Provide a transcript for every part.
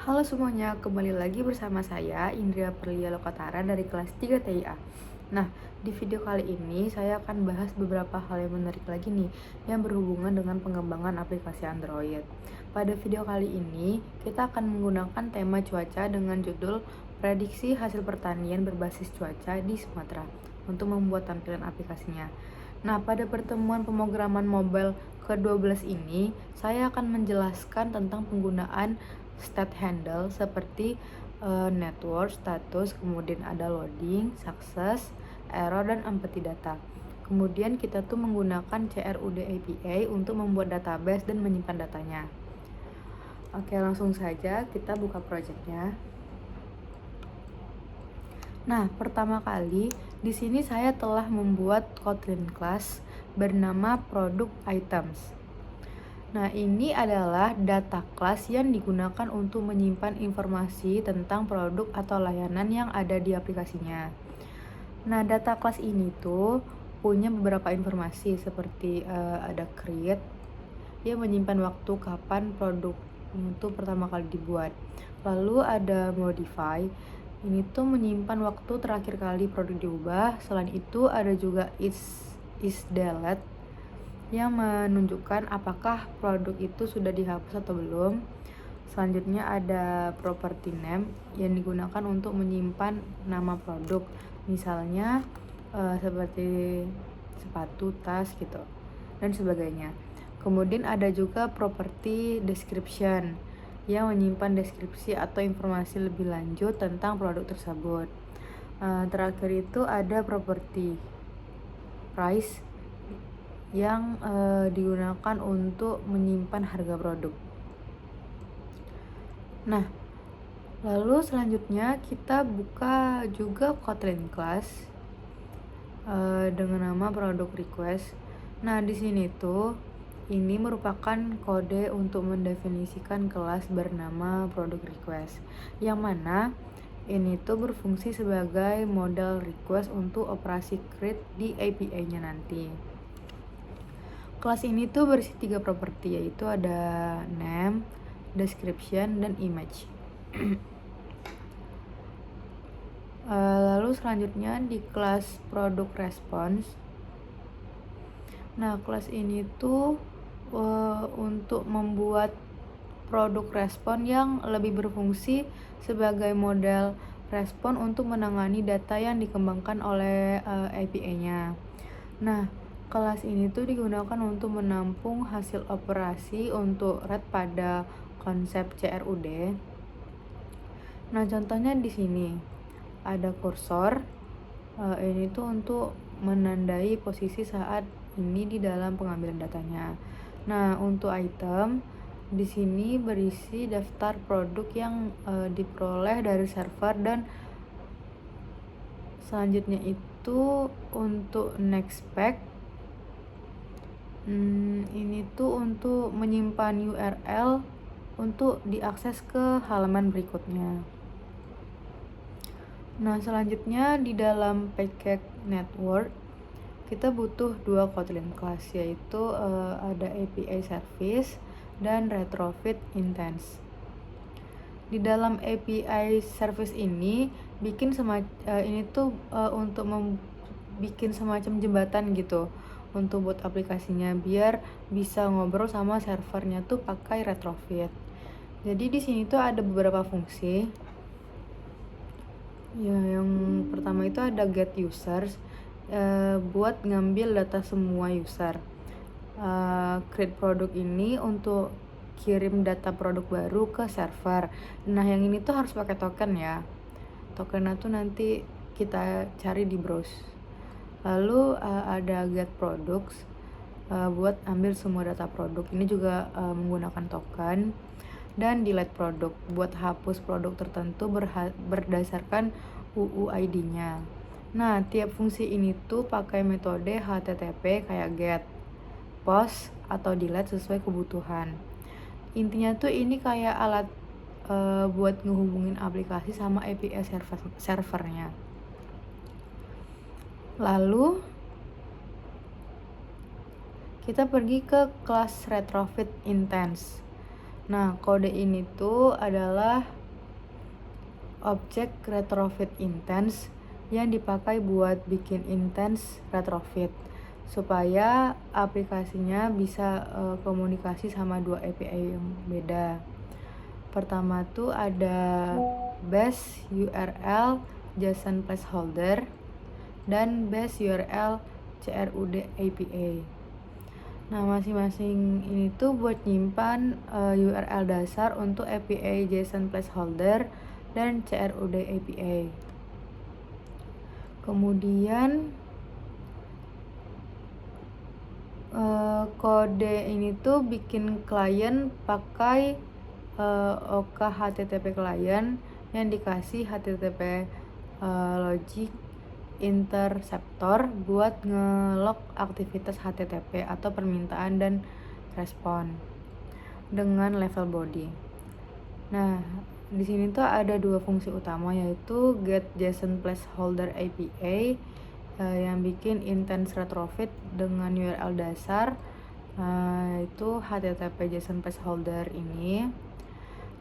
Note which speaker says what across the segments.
Speaker 1: Halo semuanya, kembali lagi bersama saya Indria Perlia Lokatara dari kelas 3 TIA. Nah, di video kali ini saya akan bahas beberapa hal yang menarik lagi nih yang berhubungan dengan pengembangan aplikasi Android. Pada video kali ini, kita akan menggunakan tema cuaca dengan judul Prediksi Hasil Pertanian Berbasis Cuaca di Sumatera untuk membuat tampilan aplikasinya. Nah, pada pertemuan pemrograman mobile ke-12 ini, saya akan menjelaskan tentang penggunaan state handle seperti network, status, kemudian ada loading, success, error, dan empty data. Kemudian kita tuh menggunakan CRUD API untuk membuat database dan menyimpan datanya. Oke, langsung saja kita buka projectnya. Nah, pertama kali di sini saya telah membuat Kotlin class bernama product items. Nah, ini adalah data class yang digunakan untuk menyimpan informasi tentang produk atau layanan yang ada di aplikasinya. Nah, data class ini tuh punya beberapa informasi seperti ada create yang menyimpan waktu kapan produk itu pertama kali dibuat. Lalu ada modify, ini tuh menyimpan waktu terakhir kali produk diubah. Selain itu ada juga is delete yang menunjukkan apakah produk itu sudah dihapus atau belum. Selanjutnya ada property name yang digunakan untuk menyimpan nama produk, misalnya seperti sepatu, tas gitu, dan sebagainya. Kemudian ada juga property description yang menyimpan deskripsi atau informasi lebih lanjut tentang produk tersebut. Terakhir itu ada property price yang digunakan untuk menyimpan harga produk. Nah, lalu selanjutnya kita buka juga Kotlin class dengan nama product request. Nah, di sini tuh ini merupakan kode untuk mendefinisikan kelas bernama product request, yang mana ini tuh berfungsi sebagai model request untuk operasi create di API-nya nanti. Kelas ini tuh berisi 3 properti, yaitu ada name, description, dan image. Lalu selanjutnya di kelas product response. Nah, kelas ini tuh untuk membuat produk respon yang lebih berfungsi sebagai model respon untuk menangani data yang dikembangkan oleh API-nya. Nah, kelas ini tuh digunakan untuk menampung hasil operasi untuk read pada konsep CRUD. Nah, contohnya di sini ada kursor. Ini tuh untuk menandai posisi saat ini di dalam pengambilan datanya. Nah, untuk item di sini berisi daftar produk yang diperoleh dari server, dan selanjutnya itu untuk next spec. Ini tuh untuk menyimpan URL untuk diakses ke halaman berikutnya. Nah, selanjutnya di dalam package network kita butuh 2 Kotlin class, yaitu ada API service dan retrofit instance. Di dalam API service ini untuk bikin semacam jembatan gitu untuk buat aplikasinya biar bisa ngobrol sama servernya tuh pakai retrofit. Jadi di sini tuh ada beberapa fungsi. Ya, yang pertama itu ada get users, buat ngambil data semua user. Create produk ini untuk kirim data produk baru ke server. Nah, yang ini tuh harus pakai token ya. Tokennya tuh nanti kita cari di browse. Lalu ada get products, buat ambil semua data produk. Ini juga menggunakan token. Dan delete produk buat hapus produk tertentu berdasarkan UUID-nya. Nah, tiap fungsi ini tuh pakai metode HTTP kayak get, post, atau delete sesuai kebutuhan. Intinya tuh ini kayak alat buat ngehubungin aplikasi sama API servernya. Lalu kita pergi ke kelas retrofit instance. Nah, kode ini tuh adalah objek retrofit instance yang dipakai buat bikin instance retrofit supaya aplikasinya bisa komunikasi sama dua API yang beda. Pertama tuh ada base URL JSON placeholder dan base URL CRUD API. Nah, masing-masing ini tuh buat nyimpan URL dasar untuk API JSON placeholder dan CRUD API. Kemudian kode ini tuh bikin klien pakai OK HTTP client yang dikasih HTTP logic interceptor buat nge-log aktivitas HTTP atau permintaan dan respon dengan level body. Nah, di sini tuh ada dua fungsi utama, yaitu get JSON placeholder API yang bikin instance retrofit dengan URL dasar, itu HTTP JSON placeholder ini,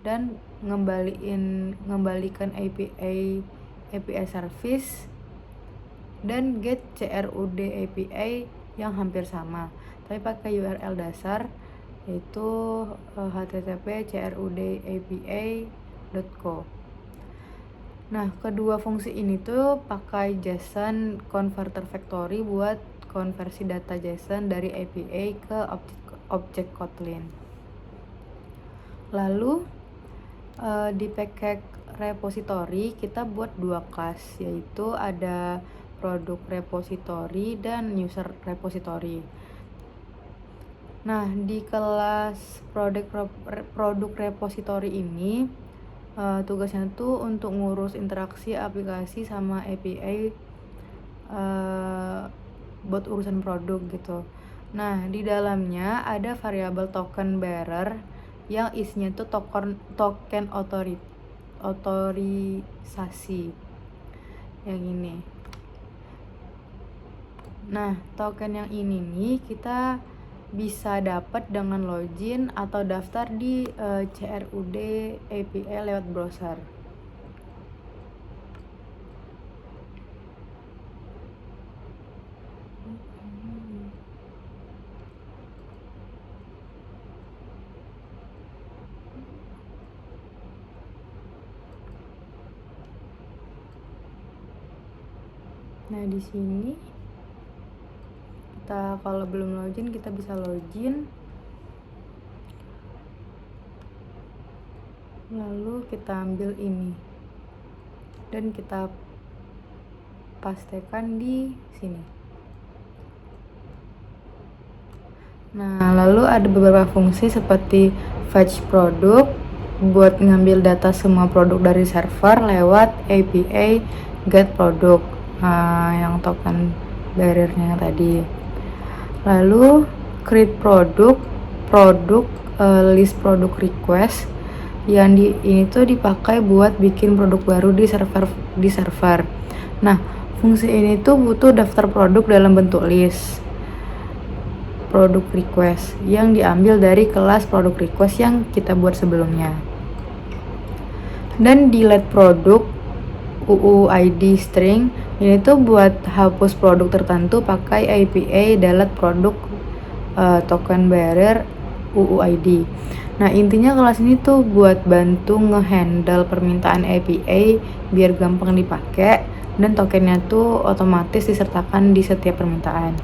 Speaker 1: dan ngembalikan API service dan get CRUD API yang hampir sama tapi pakai URL dasar, yaitu http crud api.co. Nah, kedua fungsi ini tuh pakai JSON converter factory buat konversi data JSON dari API ke objek Kotlin. Lalu di package repository kita buat dua kelas, yaitu ada produk repository dan user repository. Nah, di kelas produk repository ini tugasnya tuh untuk ngurus interaksi aplikasi sama API buat urusan produk gitu. Nah, di dalamnya ada variabel token bearer yang isinya tuh token otorisasi yang ini. Nah, token yang ini nih kita bisa dapat dengan login atau daftar di CRUD API lewat browser. Nah, di sini kita kalau belum login kita bisa login, lalu kita ambil ini dan kita pastekan di sini. Nah, lalu ada beberapa fungsi seperti fetch produk buat ngambil data semua produk dari server lewat API get produk, yang token barriernya tadi. Lalu create produk list produk request yang ini tuh dipakai buat bikin produk baru di server. Nah, fungsi ini tuh butuh daftar produk dalam bentuk list produk request yang diambil dari kelas produk request yang kita buat sebelumnya. Dan delete produk UUID string ini tuh buat hapus produk tertentu pakai API delete produk token bearer UUID. Nah, intinya kelas ini tuh buat bantu ngehandle permintaan API biar gampang dipakai dan tokennya tuh otomatis disertakan di setiap permintaan.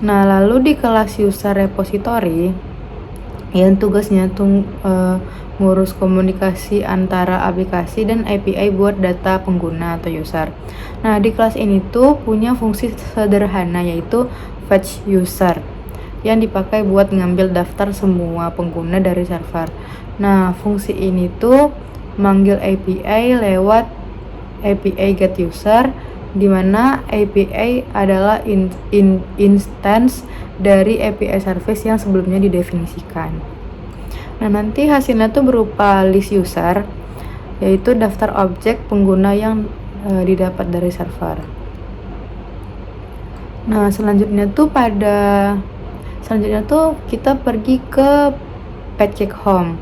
Speaker 1: Nah, lalu di kelas user repository yang tugasnya tuh ngurus komunikasi antara aplikasi dan API buat data pengguna atau user. Nah, di kelas ini tuh punya fungsi sederhana, yaitu fetch user yang dipakai buat ngambil daftar semua pengguna dari server. Nah, fungsi ini tuh manggil API lewat API get user, di mana API adalah instance dari API service yang sebelumnya didefinisikan. Nah, nanti hasilnya tuh berupa list user, yaitu daftar objek pengguna yang didapat dari server. Nah, selanjutnya tuh pada Selanjutnya tuh kita pergi ke page check home.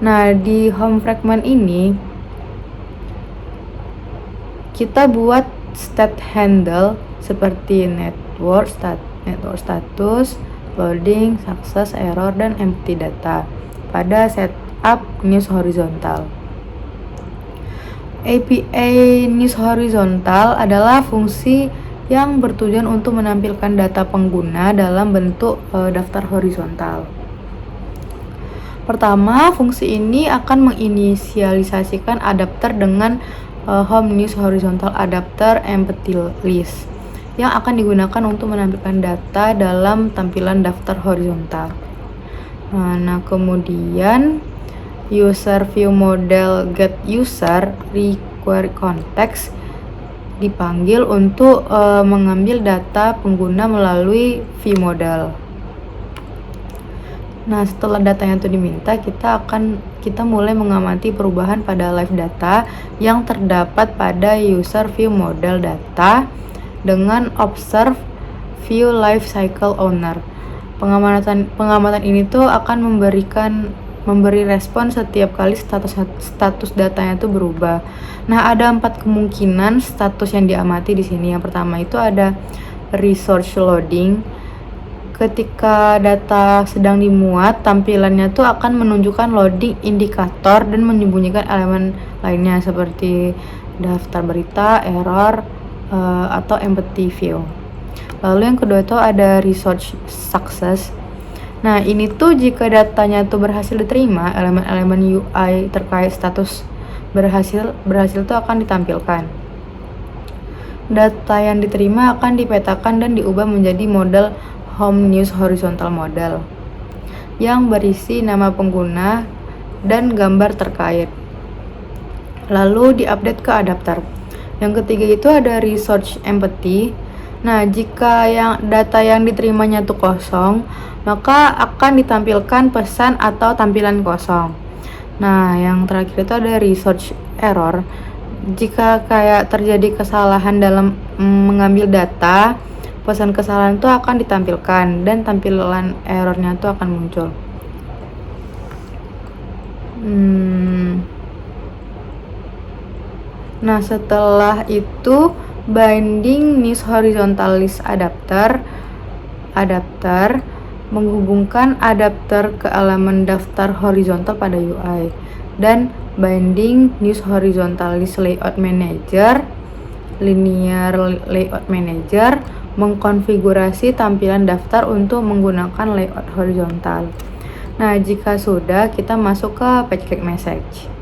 Speaker 1: Nah, di home fragment ini kita buat state handle seperti network status, loading, success, error, dan empty data pada setup news horizontal. API News Horizontal adalah fungsi yang bertujuan untuk menampilkan data pengguna dalam bentuk daftar horizontal. Pertama, fungsi ini akan menginisialisasikan adapter dengan Home News Horizontal Adapter Empty List yang akan digunakan untuk menampilkan data dalam tampilan daftar horizontal. Nah, kemudian user view model get user require context dipanggil untuk mengambil data pengguna melalui view model. Nah, setelah datanya itu diminta, kita mulai mengamati perubahan pada live data yang terdapat pada user view model data dengan observe view life cycle owner. Pengamatan ini tuh akan memberi respon setiap kali status datanya itu berubah. Nah, ada 4 kemungkinan status yang diamati di sini. Yang pertama itu ada resource loading. Ketika data sedang dimuat, tampilannya tuh akan menunjukkan loading indikator dan menyembunyikan elemen lainnya seperti daftar berita, error, atau empty view. Lalu yang kedua itu ada resource success. Nah, ini tuh jika datanya tuh berhasil diterima, elemen-elemen UI terkait status berhasil tuh akan ditampilkan. Data yang diterima akan dipetakan dan diubah menjadi model Home News Horizontal Model yang berisi nama pengguna dan gambar terkait. Lalu diupdate ke adapter. Yang ketiga itu ada resource empty. Nah, jika data yang diterimanya itu kosong, maka akan ditampilkan pesan atau tampilan kosong. Nah, yang terakhir itu ada resource error. Jika kayak terjadi kesalahan dalam mengambil data, pesan kesalahan itu akan ditampilkan dan tampilan errornya itu akan muncul. Nah, setelah itu binding news horizontal list adapter menghubungkan adapter ke elemen daftar horizontal pada UI, dan binding news horizontal list layout manager linear layout manager mengkonfigurasi tampilan daftar untuk menggunakan layout horizontal. Nah, jika sudah, kita masuk ke page check message.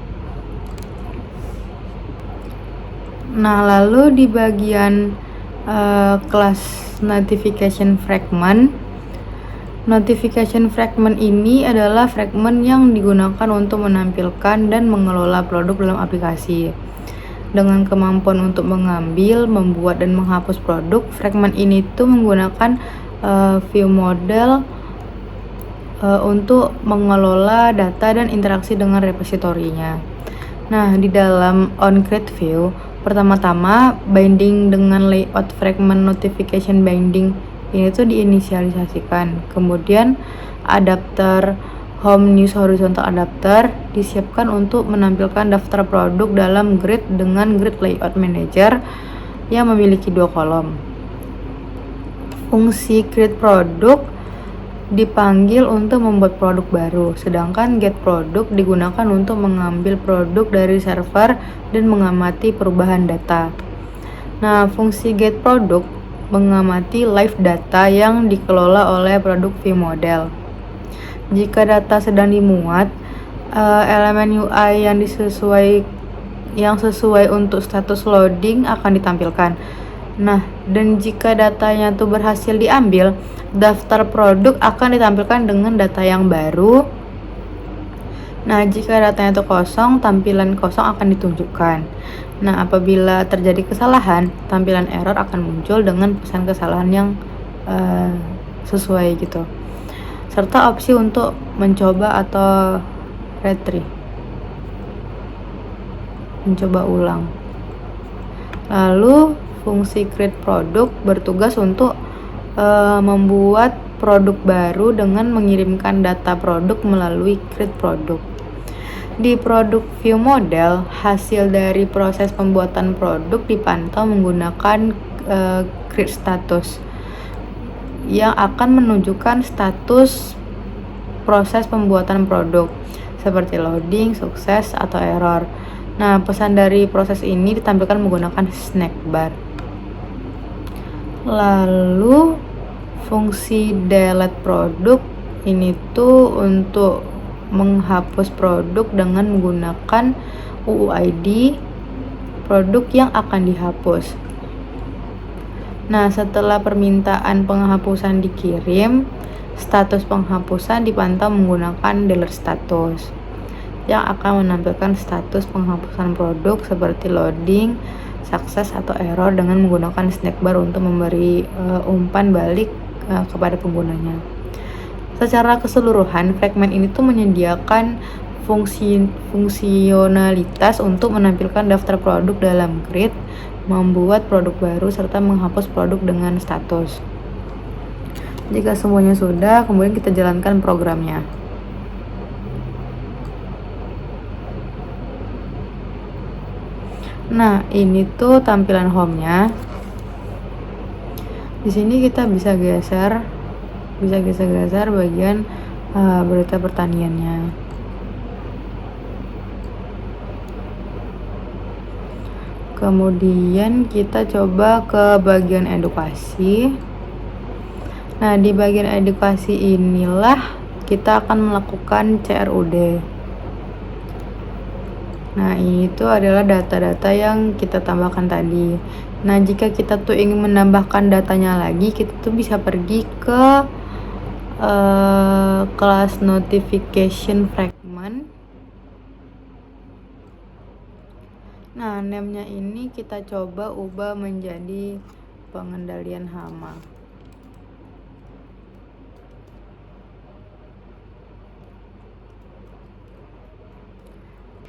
Speaker 1: Nah, lalu di bagian kelas notification fragment ini adalah fragment yang digunakan untuk menampilkan dan mengelola produk dalam aplikasi. Dengan kemampuan untuk mengambil, membuat, dan menghapus produk, fragment ini tuh menggunakan view model untuk mengelola data dan interaksi dengan repositorinya. Nah, di dalam onCreate view, pertama-tama binding dengan layout fragment notification binding ini tuh diinisialisasikan. Kemudian adapter Home News Horizontal Adapter disiapkan untuk menampilkan daftar produk dalam grid dengan grid layout manager yang memiliki 2 kolom. Fungsi create produk dipanggil untuk membuat produk baru, sedangkan get produk digunakan untuk mengambil produk dari server dan mengamati perubahan data. Nah, fungsi get produk mengamati live data yang dikelola oleh produk view model. Jika data sedang dimuat, elemen UI yang sesuai untuk status loading akan ditampilkan. Nah, dan jika datanya tuh berhasil diambil, daftar produk akan ditampilkan dengan data yang baru. Nah, jika datanya itu kosong, tampilan kosong akan ditunjukkan. Nah, apabila terjadi kesalahan, tampilan error akan muncul dengan pesan kesalahan yang sesuai gitu. Serta opsi untuk mencoba atau mencoba ulang. Lalu fungsi create product bertugas untuk membuat produk baru dengan mengirimkan data produk melalui create produk. Di produk view model, hasil dari proses pembuatan produk dipantau menggunakan create status yang akan menunjukkan status proses pembuatan produk seperti loading, sukses, atau error. Nah, pesan dari proses ini ditampilkan menggunakan snack bar. Lalu fungsi delete produk ini tuh untuk menghapus produk dengan menggunakan UUID produk yang akan dihapus. Nah, setelah permintaan penghapusan dikirim, status penghapusan dipantau menggunakan delete status yang akan menampilkan status penghapusan produk seperti loading, sukses, atau error dengan menggunakan snack bar untuk memberi umpan balik kepada penggunanya. Secara keseluruhan, fragmen ini tuh menyediakan fungsionalitas untuk menampilkan daftar produk dalam grid, membuat produk baru, serta menghapus produk dengan status. Jika semuanya sudah, kemudian kita jalankan programnya. Nah, ini tuh tampilan home-nya. Di sini kita bisa geser bagian berita pertaniannya. Kemudian kita coba ke bagian edukasi. Nah, di bagian edukasi inilah kita akan melakukan CRUD. Nah, ini tuh adalah data-data yang kita tambahkan tadi. Nah, jika kita tuh ingin menambahkan datanya lagi, kita tuh bisa pergi ke kelas notification fragment. Nah, name-nya ini kita coba ubah menjadi pengendalian hama.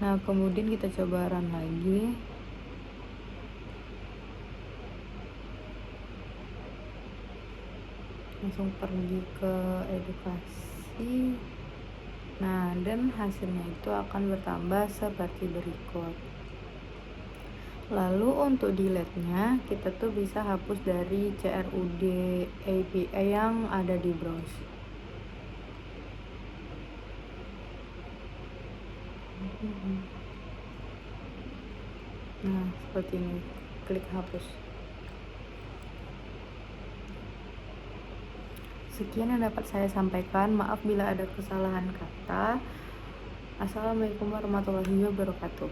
Speaker 1: Nah, kemudian kita coba run lagi. Langsung pergi ke edukasi. Nah, dan hasilnya itu akan bertambah seperti berikut. Lalu untuk delete-nya, kita tuh bisa hapus dari CRUD API yang ada di browse. Nah, seperti ini. Klik hapus. Sekian yang dapat saya sampaikan. Maaf bila ada kesalahan kata. Assalamualaikum warahmatullahi wabarakatuh.